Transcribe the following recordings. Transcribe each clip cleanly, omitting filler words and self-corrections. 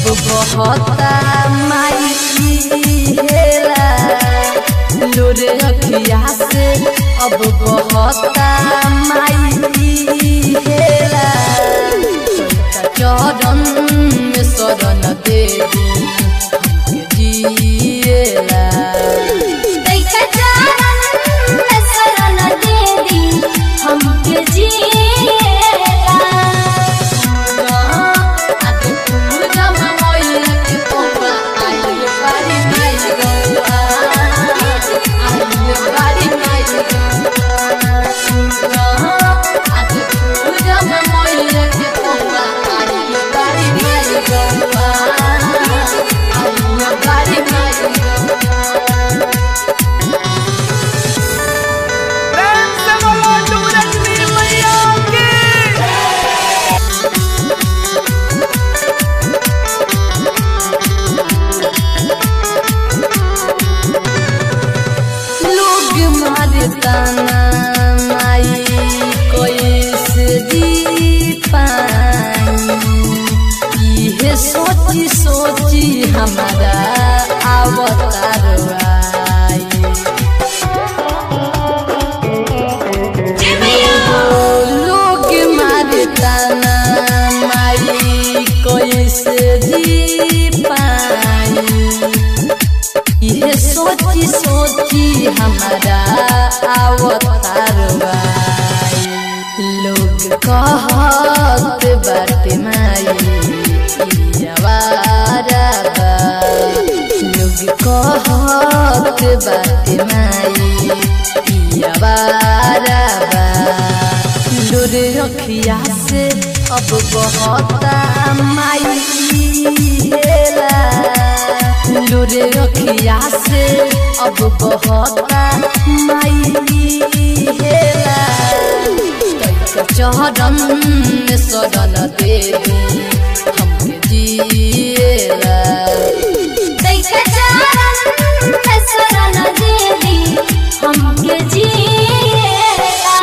अब बहता माई हेला लोरे अखिया से अब बहता माई हेला चरण में शरण देवी हमके जिएला दैका चरण में शरण देवी हमके जिएला आगे पूजा मैया के पौवा आइल बारी माई गौआ आइल बारी माई गौआ आगे पूजा मैया के पौवा आइल बारी माई गौआ आइल बारी माई गौआ प्रेम से बोलो लक्ष्मी मैया की। लोग मारे ताना माई कैसे दी पाई इहे सोची सोची हमारा अवतार आई लोग मारे ताना माई कैसे दी पाई ये सोची सोची हमारा अवतार आई लोग कहत बाटे माई आवारा बा लोग कहत बाटे माई आवारा बा लोरे अखिया से अब बहता माई हेला लोरे अखिया से अब बहता माई हेला चरण में शरण देवी हमके जिएला दैका चरण में शरण देवी हमके जिएला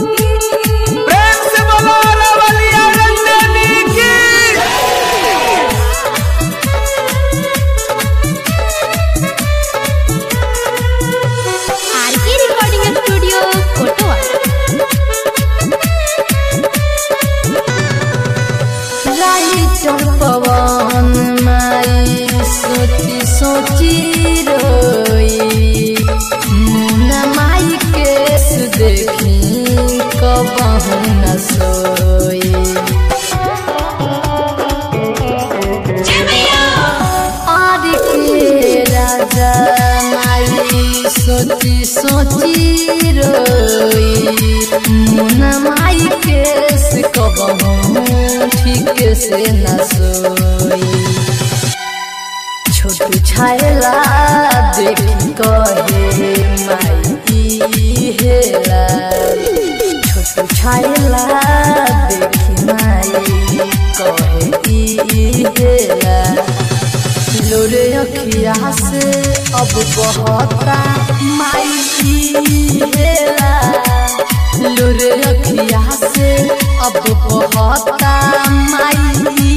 प्रेम से बोलो रवलिया रंजनी की। आरके रिकॉर्डिंग स्टूडियो कोटवा राई चौपवन माई सोची सोची रोई मुना माई केस देखी कबहू न सोई आर के राजा माई सोची सोची रोई मुना माई केस कबहू ठीक से न सोई छोटू छायला देखी कहे माई हेला छोटू छायला देखी माई कहे हेला लोरे अखिया से अब बहता माई हेला लोरे अखिया से अब बहता माई